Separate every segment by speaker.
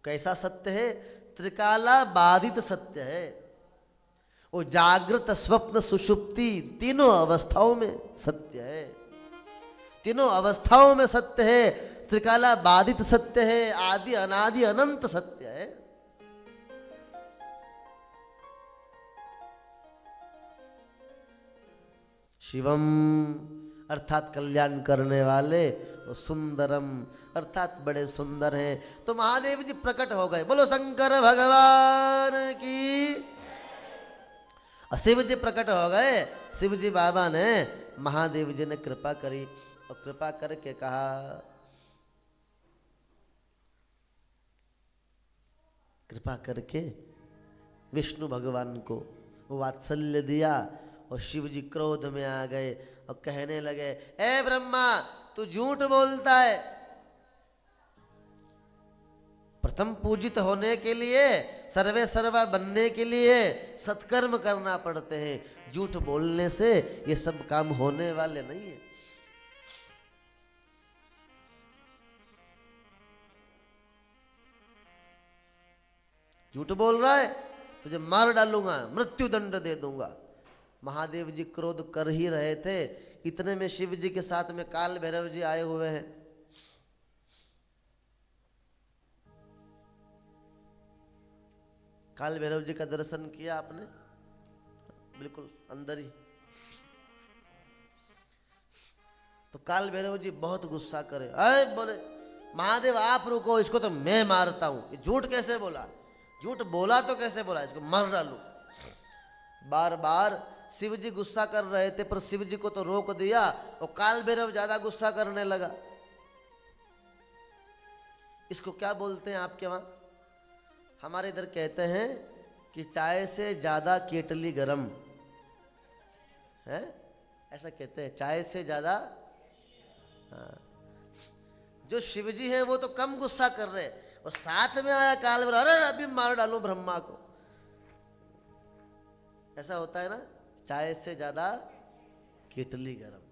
Speaker 1: कैसा सत्य है? त्रिकाला बाधित सत्य है। वो जागृत स्वप्न सुषुप्ति तीनों अवस्थाओं में सत्य है, तीनों अवस्थाओं में सत्य है। त्रिकाला बाधित सत्य है, आदि अनादि अनंत सत्य है। शिवम अर्थात कल्याण करने वाले, और सुंदरम अर्थात बड़े सुंदर हैं। तो महादेव जी प्रकट हो गए। बोलो शंकर भगवान की। और शिव जी प्रकट हो गए। शिव जी बाबा ने, महादेव जी ने कृपा करी और कृपा करके कहा, कृपा करके विष्णु भगवान को वात्सल्य दिया। और शिव जी क्रोध में आ गए और कहने लगे, ए ब्रह्मा, तू झूठ बोलता है। प्रथम पूजित होने के लिए, सर्वे सर्वा बनने के लिए सत्कर्म करना पड़ते हैं। झूठ बोलने से ये सब काम होने वाले नहीं है। झूठ बोल रहा है, तुझे मार डालूंगा, मृत्यु दंड दे दूंगा। महादेव जी क्रोध कर ही रहे थे, इतने में शिव जी के साथ में काल भैरव जी आए हुए हैं। काल भैरव जी का दर्शन किया आपने? बिल्कुल अंदर ही। तो काल भैरव जी बहुत गुस्सा करे, अरे बोले, महादेव आप रुको, इसको तो मैं मारता हूं। ये झूठ कैसे बोला? झूठ बोला तो कैसे बोला? इसको मार डालू। बार बार शिव जी गुस्सा कर रहे थे, पर शिव जी को तो रोक दिया और काल भैरव ज्यादा गुस्सा करने लगा। इसको क्या बोलते हैं आपके वहां? हमारे इधर कहते हैं कि चाय से ज्यादा केटली गरम है, ऐसा कहते हैं, चाय से ज्यादा। हाँ। जो शिव जी हैं वो तो कम गुस्सा कर रहे हैं, और साथ में आया काल भैरव, अरे अभी मार डालूं ब्रह्मा को। ऐसा होता है ना, चाय से ज्यादा केटली गरम।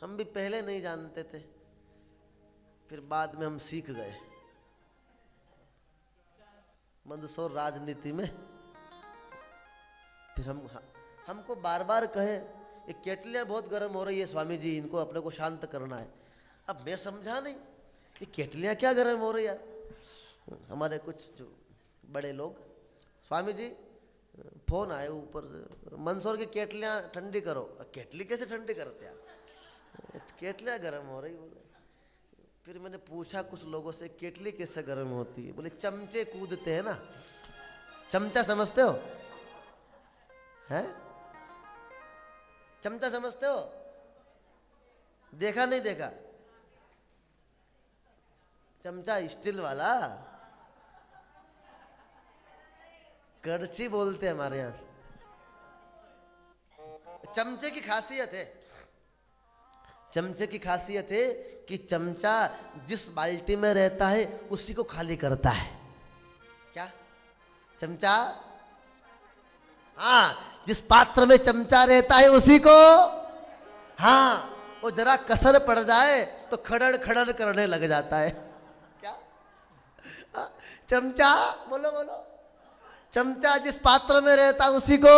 Speaker 1: हम भी पहले नहीं जानते थे, फिर बाद में हम सीख गए। मंदसौर राजनीति में फिर हमको बार बार कहे, ये केटलियां बहुत गर्म हो रही है स्वामी जी, इनको अपने को शांत करना है। अब मैं समझा नहीं, ये केटलियां क्या गर्म हो रही है। हमारे कुछ जो बड़े लोग, स्वामी जी फोन आए ऊपर से, मंदसौर की केटलियां ठंडी करो। केटली कैसे ठंडी करते हैं? केटलियां गर्म हो रही बोले। फिर मैंने पूछा कुछ लोगों से, केटली कैसे गर्म होती है? बोले चमचे कूदते हैं ना। चमचा समझते हो? हैं? चमचा समझते हो? देखा नहीं देखा? चमचा स्टील वाला, कड़छी बोलते हैं हमारे यहां। चमचे की खासियत है, चमचे की खासियत है कि चमचा जिस बाल्टी में रहता है उसी को खाली करता है। क्या? चमचा, हाँ, जिस पात्र में चमचा रहता है उसी को, हाँ, वो जरा कसर पड़ जाए तो खड़ड़ खड़ड़ करने लग जाता है। क्या? चमचा, बोलो बोलो। चमचा जिस पात्र में रहता उसी को,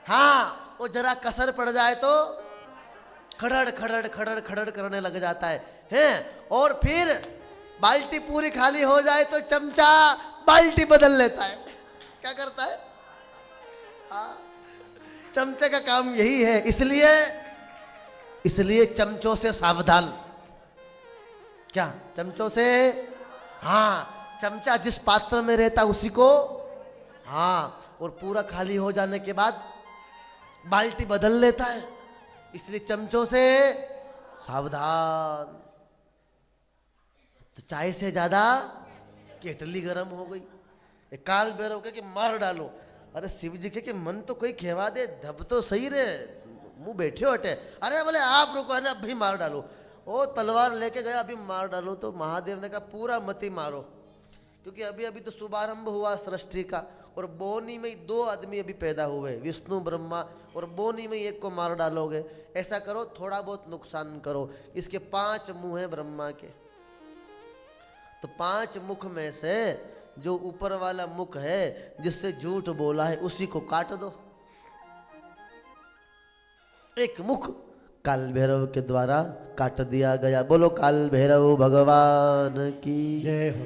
Speaker 1: हाँ, वो जरा कसर पड़ जाए तो खड़ड़ खड़ड़ खड़ड़ खड़ड़ करने लग जाता है। और फिर बाल्टी पूरी खाली हो जाए तो चमचा बाल्टी बदल लेता है। क्या करता है? चमचे का काम यही है। इसलिए चमचों से सावधान। क्या? चमचों से, हाँ, चमचा जिस पात्र में रहता उसी को, हाँ, और पूरा खाली हो जाने के बाद बाल्टी बदल लेता है। इसलिए चमचों से सावधान। तो चाय से ज्यादा केटली गर्म हो गई। काल भैरव के मार डालो। अरे शिव जी के मन तो कोई खेवा दे, धब तो सही रे, मुंह बैठे हटे। अरे बोले आप रुको, है ना, अभी मार डालो। ओ तलवार लेके गया, अभी मार डालो। तो महादेव ने कहा पूरा मत ही मारो, क्योंकि अभी अभी तो शुभारंभ हुआ सृष्टि का, और बोनी में 2 आदमी अभी पैदा हुए, विष्णु ब्रह्मा, और बोनी में एक को मार डालोगे। ऐसा करो, थोड़ा बहुत नुकसान करो। इसके 5 मुंह हैं ब्रह्मा के। तो 5 मुख में से जो ऊपर वाला मुख है जिससे झूठ बोला है उसी को काट दो। एक मुख काल भैरव के द्वारा काट दिया गया। बोलो काल भैरव भगवान की
Speaker 2: जय हो।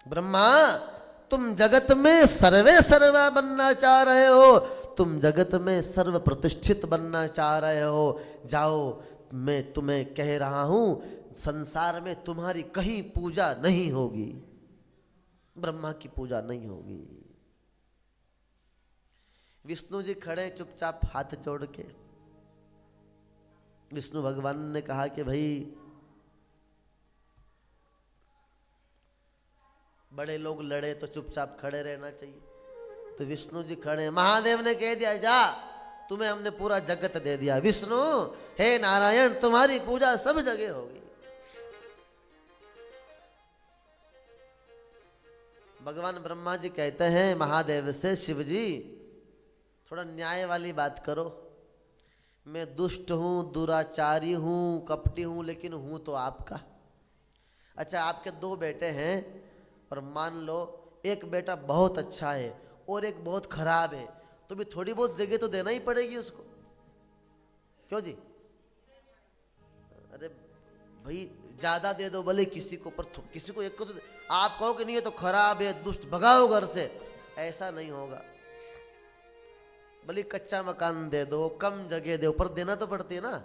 Speaker 1: ब्रह्मा, तुम जगत में सर्वे सर्वा बनना चाह रहे हो, तुम जगत में सर्व प्रतिष्ठित बनना चाह रहे हो। जाओ, मैं तुम्हें कह रहा हूं, संसार में तुम्हारी कहीं पूजा नहीं होगी, ब्रह्मा की पूजा नहीं होगी। विष्णु जी खड़े चुपचाप हाथ जोड़ के। विष्णु भगवान ने कहा कि भाई बड़े लोग लड़े तो चुपचाप खड़े रहना चाहिए। तो विष्णु जी खड़े, महादेव ने कह दिया जा, तुम्हें हमने पूरा जगत दे दिया। विष्णु, हे नारायण, तुम्हारी पूजा सब जगह होगी। भगवान ब्रह्मा जी कहते हैं महादेव से, शिव जी थोड़ा न्याय वाली बात करो। मैं दुष्ट हूं, दुराचारी हूं, कपटी हूं, लेकिन हूं तो आपका। अच्छा, आपके 2 बेटे हैं और मान लो एक बेटा बहुत अच्छा है और एक बहुत खराब है, तो भी थोड़ी बहुत जगह तो देना ही पड़ेगी उसको, क्यों जी? अरे भाई ज्यादा दे दो भले किसी को, पर किसी को एक को तो। आप कहो कि नहीं ये तो खराब है, दुष्ट, भगाओ घर से, ऐसा नहीं होगा। भले कच्चा मकान दे दो, कम जगह दो, पर देना तो पड़ती है ना।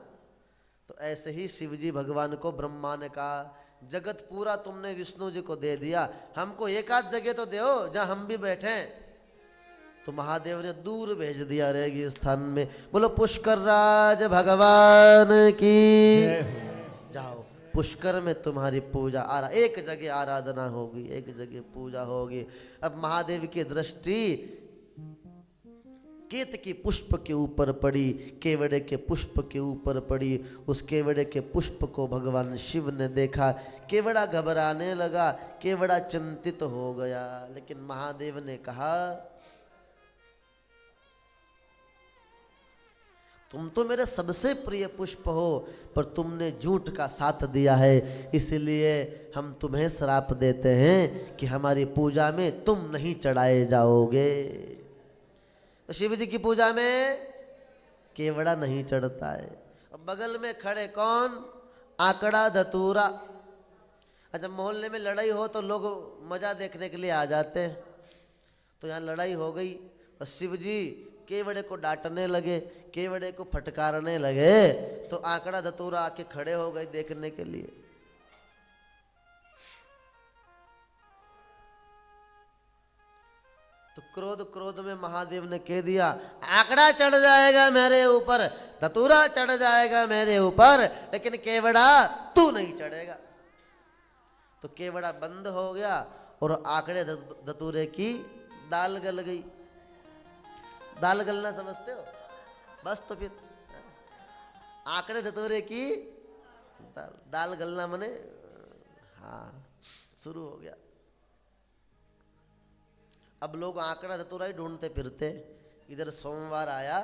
Speaker 1: तो ऐसे ही शिव जी भगवान को ब्रह्मा ने कहा, जगत पूरा तुमने विष्णु जी को दे दिया, हमको एक आध जगह तो दो जहां हम भी बैठे। तो महादेव ने दूर भेज दिया रेगिस्तान में। बोलो पुष्कर राज भगवान की। जाओ, पुष्कर में तुम्हारी पूजा एक जगह आराधना होगी, एक जगह पूजा होगी। अब महादेव की दृष्टि केत के पुष्प के ऊपर पड़ी, केवड़े के पुष्प के ऊपर पड़ी। उस केवड़े के पुष्प को भगवान शिव ने देखा, केवड़ा घबराने लगा, केवड़ा चिंतित हो गया। लेकिन महादेव ने कहा, तुम तो मेरे सबसे प्रिय पुष्प हो, पर तुमने झूठ का साथ दिया है, इसलिए हम तुम्हें श्राप देते हैं कि हमारी पूजा में तुम नहीं चढ़ाए जाओगे। तो शिव जी की पूजा में केवड़ा नहीं चढ़ता है। अब बगल में खड़े कौन? आंकड़ा धतूरा। अच्छा, मोहल्ले में लड़ाई हो तो लोग मजा देखने के लिए आ जाते हैं। तो यहाँ लड़ाई हो गई और शिव जी केवड़े को डांटने लगे, केवड़े को फटकारने लगे। तो आंकड़ा धतूरा आके खड़े हो गए देखने के लिए। तो क्रोध में महादेव ने कह दिया, आंकड़ा चढ़ जाएगा मेरे ऊपर, धतूरा चढ़ जाएगा मेरे ऊपर, लेकिन केवड़ा तू नहीं चढ़ेगा। तो केवड़ा बंद हो गया और आंकड़े धतूरे की दाल गल गई। दाल गलना समझते हो? बस तो फिर आंकड़े धतूरे की दाल गलना मने, हाँ, शुरू हो गया। अब लोग आंकड़ा धतूरा ही ढूंढते फिरते। इधर सोमवार आया,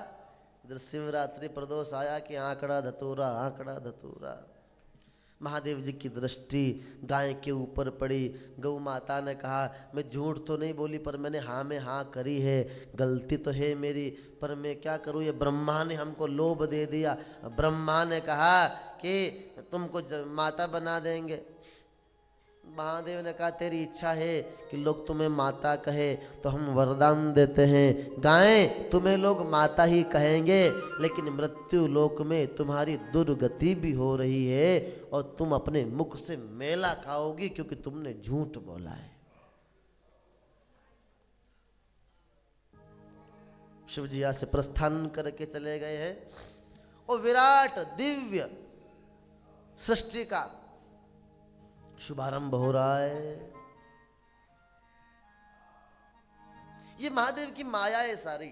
Speaker 1: इधर शिवरात्रि प्रदोष आया कि आंकड़ा धतूरा, आंकड़ा धतूरा। महादेव जी की दृष्टि गाय के ऊपर पड़ी। गौ माता ने कहा, मैं झूठ तो नहीं बोली, पर मैंने हाँ में हाँ करी है, गलती तो है मेरी, पर मैं क्या करूँ, ये ब्रह्मा ने हमको लोभ दे दिया। ब्रह्मा ने कहा कि तुमको माता बना देंगे। महादेव ने कहा, तेरी इच्छा है कि लोग तुम्हें माता कहे तो हम वरदान देते हैं, गाय तुम्हें लोग माता ही कहेंगे, लेकिन मृत्यु लोक में तुम्हारी दुर्गति भी हो रही है और तुम अपने मुख से मेला खाओगी, क्योंकि तुमने झूठ बोला है। शिव जी यहाँ से प्रस्थान करके चले गए हैं और विराट दिव्य सृष्टि का शुभारंभ हो रहा है। ये महादेव की माया है सारी,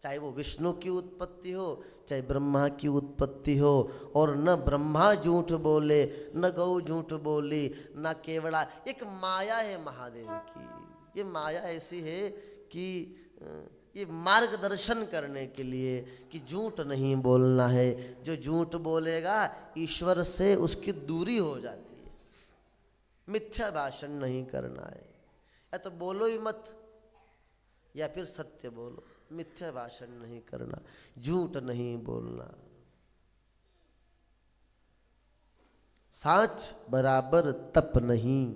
Speaker 1: चाहे वो विष्णु की उत्पत्ति हो, चाहे ब्रह्मा की उत्पत्ति हो। और न ब्रह्मा झूठ बोले, न गौ झूठ बोली, न केवड़ा। एक माया है महादेव की। ये माया ऐसी है कि ये मार्गदर्शन करने के लिए कि झूठ नहीं बोलना है। जो झूठ बोलेगा ईश्वर से उसकी दूरी हो जाती है। मिथ्या भाषण नहीं करना है, या तो बोलो ही मत या फिर सत्य बोलो। मिथ्या भाषण नहीं करना, झूठ नहीं बोलना। साच बराबर तप नहीं,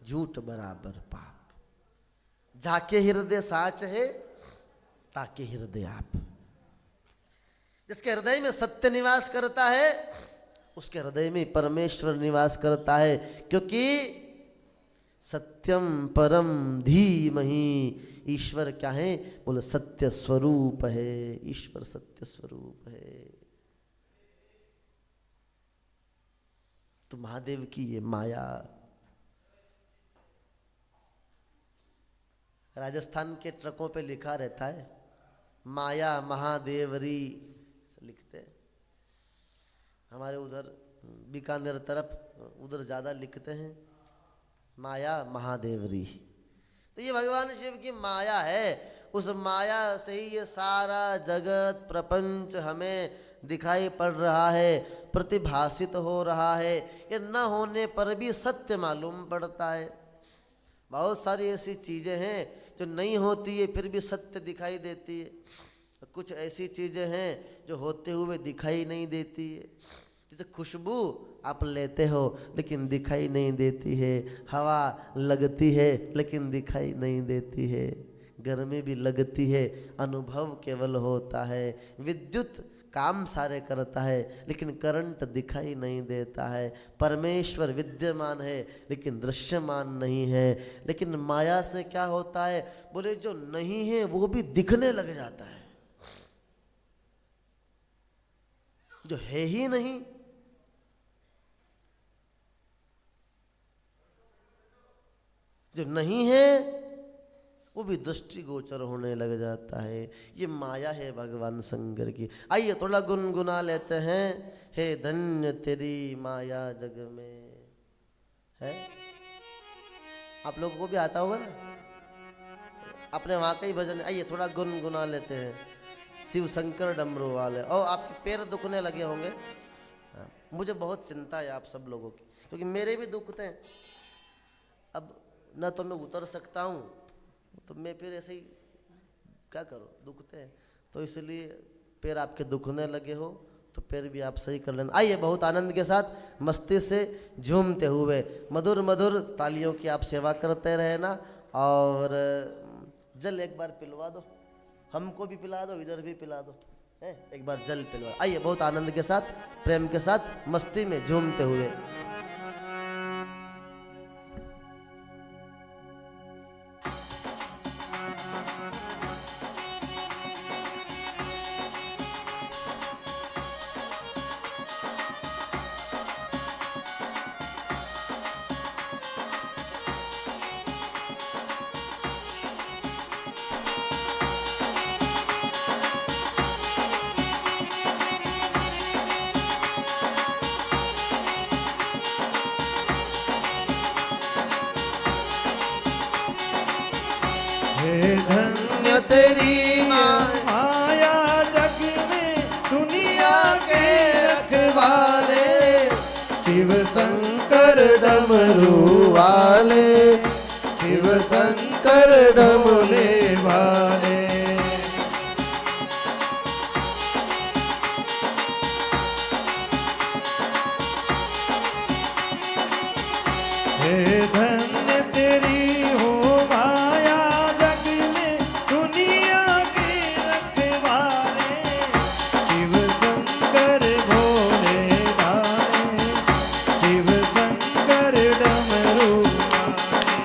Speaker 1: झूठ बराबर पाप। जाके हृदय साच है, ताके हृदय आप। जिसके हृदय में सत्य निवास करता है उसके हृदय में परमेश्वर निवास करता है। क्योंकि सत्यम परम धीमहि, ईश्वर क्या है? बोले सत्य स्वरूप है। ईश्वर सत्य स्वरूप है। तो महादेव की ये माया, राजस्थान के ट्रकों पे लिखा रहता है माया महादेवरी, लिखते हैं। हमारे उधर बीकानेर तरफ उधर ज़्यादा लिखते हैं माया महादेवरी। तो ये भगवान शिव की माया है। उस माया से ही ये सारा जगत प्रपंच हमें दिखाई पड़ रहा है, प्रतिभासित हो रहा है। ये न होने पर भी सत्य मालूम पड़ता है। बहुत सारी ऐसी चीज़ें हैं जो नहीं होती है फिर भी सत्य दिखाई देती है। कुछ ऐसी चीज़ें हैं जो होते हुए दिखाई नहीं देती है। जैसे खुशबू आप लेते हो लेकिन दिखाई नहीं देती है, हवा लगती है लेकिन दिखाई नहीं देती है, गर्मी भी लगती है, अनुभव केवल होता है। विद्युत काम सारे करता है लेकिन करंट दिखाई नहीं देता है। परमेश्वर विद्यमान है लेकिन दृश्यमान नहीं है। लेकिन माया से क्या होता है? बोले जो नहीं है वो भी दिखने लग जाता है। जो है ही नहीं, जो नहीं है वो भी दृष्टिगोचर होने लग जाता है। ये माया है भगवान शंकर की। आइए थोड़ा गुनगुना लेते हैं। हे धन्य तेरी माया जग में है। आप लोगों को भी आता होगा ना, अपने वहाँ का ही भजन। आइए थोड़ा गुनगुना लेते हैं। शिव शंकर डमरू वाले। और आपके पैर दुखने लगे होंगे। हाँ, मुझे बहुत चिंता है आप सब लोगों की, क्योंकि मेरे भी दुखते हैं। अब न तो मैं उतर सकता हूँ, तो मैं फिर ऐसे ही क्या करूँ, दुखते हैं। तो इसलिए पैर आपके दुखने लगे हो तो पैर भी आप सही कर लेना। आइए बहुत आनंद के साथ मस्ती से झूमते हुए मधुर मधुर तालियों की आप सेवा करते रहना। और जल एक बार पिलवा दो, हमको भी पिला दो, इधर भी पिला दो, है एक बार जल पिलवा। आइए बहुत आनंद के साथ प्रेम के साथ मस्ती में झूमते हुए।
Speaker 2: धन्य तेरी माया जग में दुनिया के रखवाले, शिव शंकर डमरू वाले, शिव शंकर डमले वाले। हे धन्य तेरी हो माया जग में दुनिया के रखवाले, शिव शंकर भोले भाले, शिव शंकर डमरू वाले।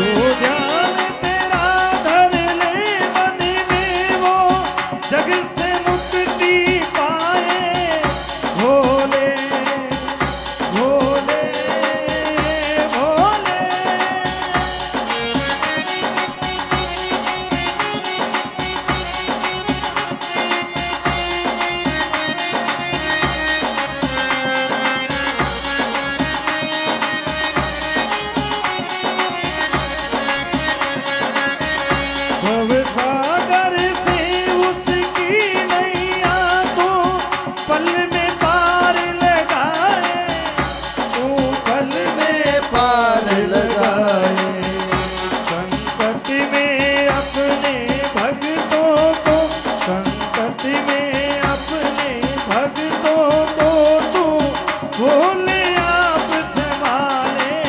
Speaker 2: जो ध्यान तेरा धर ले मन में वो जग से मुक्ति पाए भोले भोले भोले। भवसागर से उसकी नैया को पल में पार लगाए तू पल
Speaker 1: में पार लगाए
Speaker 2: संकट में अपने भक्तों को संकट में अपने भक्तों को तू भोले आप संभाले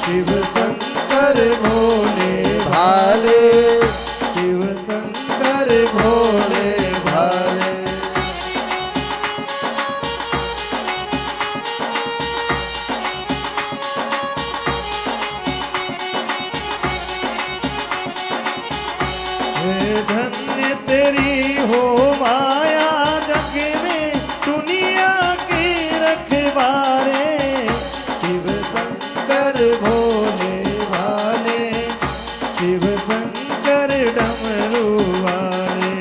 Speaker 2: शिव शंकर भोले
Speaker 1: भाले
Speaker 2: शिव शंकर
Speaker 1: भोले भाले।
Speaker 2: हे धन्य तेरी हो माया जग में दुनिया के रखवारे शिव शंकर भोले भाले शिव शंकर डमरू वाले।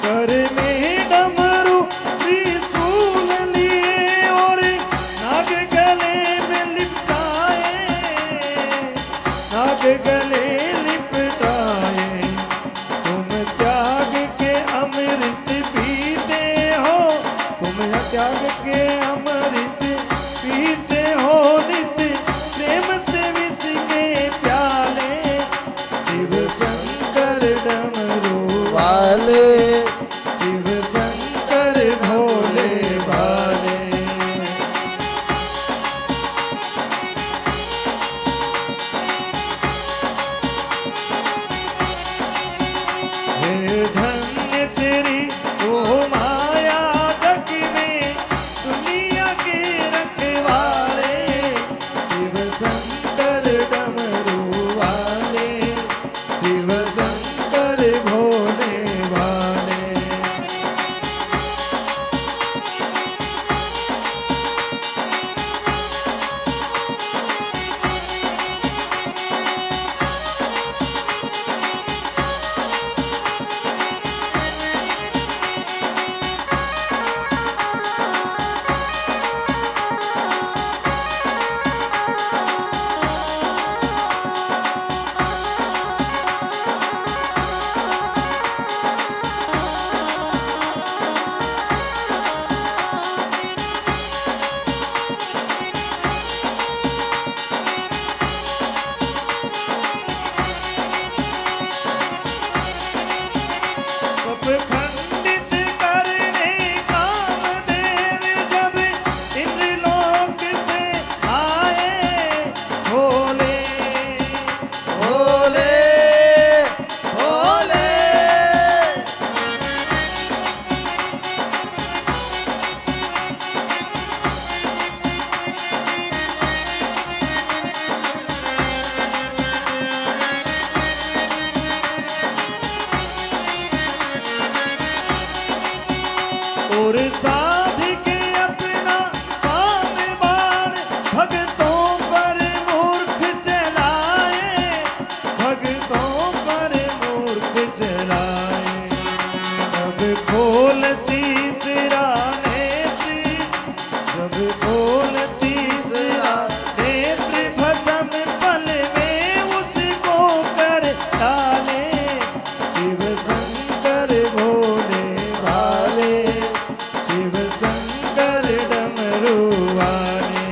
Speaker 2: कर में डमरू त्रिशूल लिए और नाग गले में लिपटाए, नाग गले लिपटाए। तुम त्याग के अमृत पीते हो, तुम त्याग के अमृत पीते हो नित्य प्रेम से विष के प्याले। शिव शंकर डमरू
Speaker 1: वाले
Speaker 2: शिव शंकर भोले भाले। हे धन्य तेरी ओ माया जग में दुनिया के रखवाले। शिव शंकर डमरू वाले शिव शंकर भोले भाले। कप खंडित करने कामदेव जब इंद्रलोक से आए। भोले
Speaker 1: भोले भोले
Speaker 2: और साध के अपना बाण बाण भगतों पर मूर्ख चलाए, भगतों पर मूर्ख चलाए। जब खोलती सिराने सी, जब खोलती सिराने सी भस्म पल में उसको कर डाले। शिव शंकर भोले भाले शिव शंकर डमरू वाले।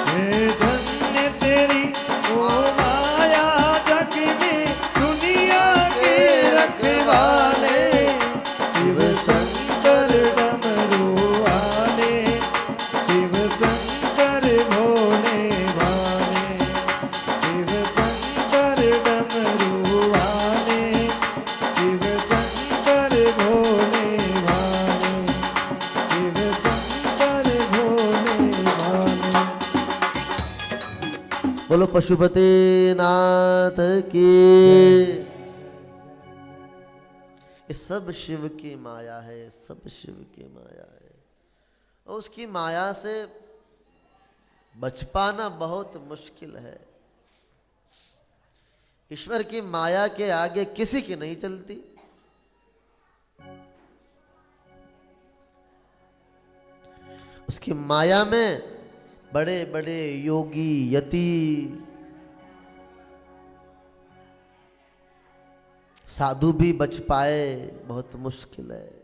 Speaker 2: हे धन्य तेरी ओ माया जग में दुनिया के रखवाले। शिव शंकर डमरू वाले शिव शंकर भोले भाले। शिव शंकर डमरू वाले शिव शंकर भोले भाले शिव शंकर भोले भाले।
Speaker 1: बोलो पशुपति नाथ की। ये सब शिव की माया है, सब शिव की माया है। और उसकी माया से बच पाना बहुत मुश्किल है। ईश्वर की माया के आगे किसी की नहीं चलती। उसकी माया में बड़े बड़े योगी यति साधु भी बच पाए बहुत मुश्किल है।